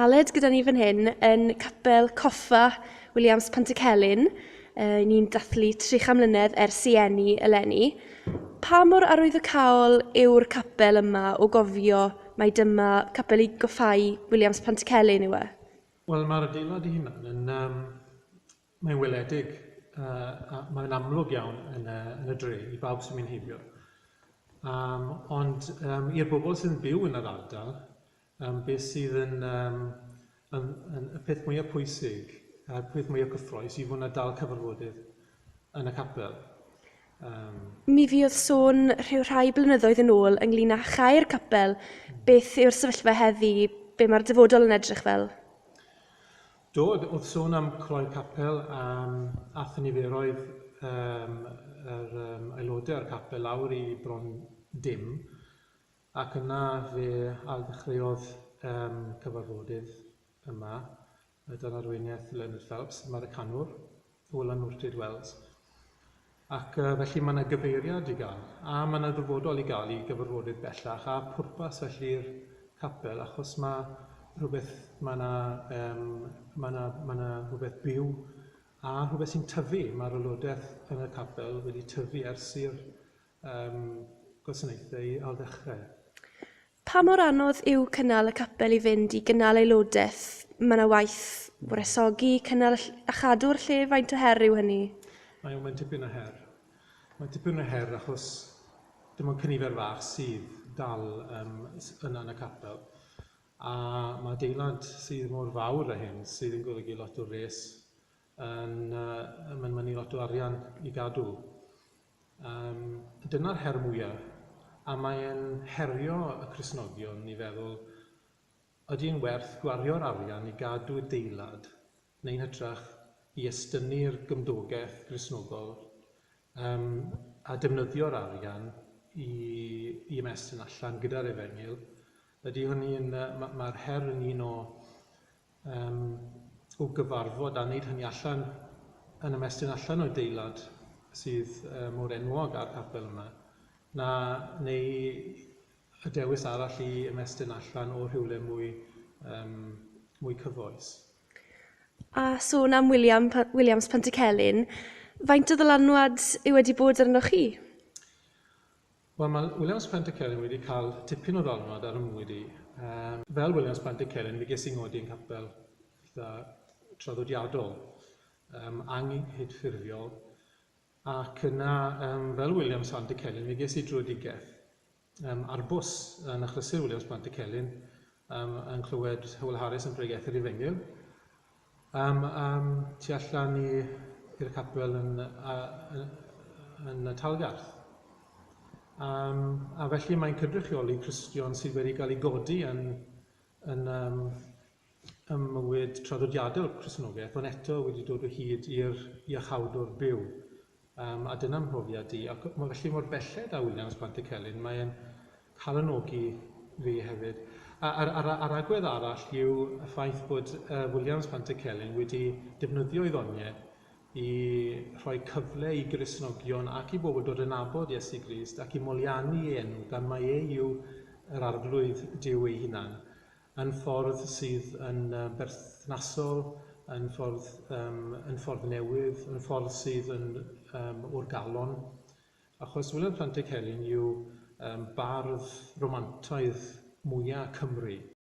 galed gyda ni fan hyn yn Capel Coffa Williams Pantycelyn. Ni'n dathlu 3 mlynedd ers sieni eleni. Pa mor arwyddocaol yw'r capel yma o gofio mai dyma Capel Coffa Williams Pantycelyn yw e? Wel, mae'r adeilad ei hunan mae'n weledig. Mae'n amlwg iawn yn y dre i bawb sy'n mynd heibio. Ond i'r bobl sy'n byw yn yr ardal, beth sydd yn y peth mwyaf pwysig, a'r peth mwyaf cyffrous yw fod yna dal cyfarfodydd yn y capel. Mi fydd sôn rhai blynyddoedd yn ôl ynglyn â chau'r capel. Beth yw'r sefyllfa heddi? Be mae'r dyfodol yn edrych fel? Oedd sôn am cloi'r capel, ath niferoedd yr aelodau o'r capel lawr i bron dim, ac yna fe ddechreuodd cyfarfodydd yma, gyda'r arweiniaeth Leonard Phelps, Americanwr, o Lanwrtyd Wales. Ac felly mae yna gyfeiriad i gael, a mae yna dyfodol i gael i gyfarfodydd bellach, a pwrpas felly'r capel, achos mae yna rhywbeth byw a rhywbeth sy'n tyfu. Mae'r aelodaeth yn y capel wedi tyfu ers i'r gwasanaethau al ddechrau. Pa mor anodd yw cynnal y capel i fynd i gynnal aelodaeth? Mae yna waith wresogi, cynnal a chadw'r lle, faint o her yw hynny? Mae'n tipyn o her. Mae'n tipyn o her achos dim ond cynifer fach sydd dal yna yn y capel. A mae adeilad sydd mor fawr â hyn, sydd yn golygu lot o res, yn mynnu lot o arian i gadw. Dyna'r her mwyaf, a mae'n herio y Cristnogion i feddwl, ydy'n werth gwario'r arian i gadw adeilad, neu'n hytrach i estynu'r gymdogaeth Cristnogol, a defnyddio'r arian i ymestyn allan gyda'r Efengyl. Mae'r her yn un o gyfarfod a wneud hynny allan yn ymestyn allan o adeilad sydd mor enwog ar capel yma, neu y dewis arall i ymestyn allan o rhywle mwy cyfoes. A sôn am Williams Pantycelyn, faint o ddylanwad yw wedi bod arnoch chi? Wel, mae Williams Pantycelyn wedi cael tipyn o ddylanwad ar ymwydi. Fel Williams Pantycelyn, fi ges i ngodi yn capel traddodiadol, anghydffurfiol, ac yna, fel Williams Pantycelyn, fi ges i drwydigaeth ar bws yn achlysur Williams Pantycelyn, yn clywed Hywel Harris yn pregethu'r Efengyl, tu allan i'r capel yn y Talgarth. A felly mae'n cydrychioli Cristion sydd wedi cael ei godi yn mywyd traddodiadol Cristnogaeth, ond eto wedi dod o hyd i'r iachawdwr byw. A dyna'n mhrofiad i. Ac felly mor belled â Williams Pantycelyn, mae'n calanogi fi hefyd. A'r agwedd arall yw y ffaith bod Williams Pantycelyn wedi defnyddio ei ddoniau i rhoi cyfle i Gristnogion ac i bobl dod yn nabod Iesu Grist ac i moliannu ei enw, gan mai yw yr arglwydd Duw ei hunan, yn ffordd sydd yn berthnasol, yn ffordd newydd, yn ffordd sydd o'r galon. Achos Williams Pantycelyn yw bardd romantaidd mwyaf Cymru.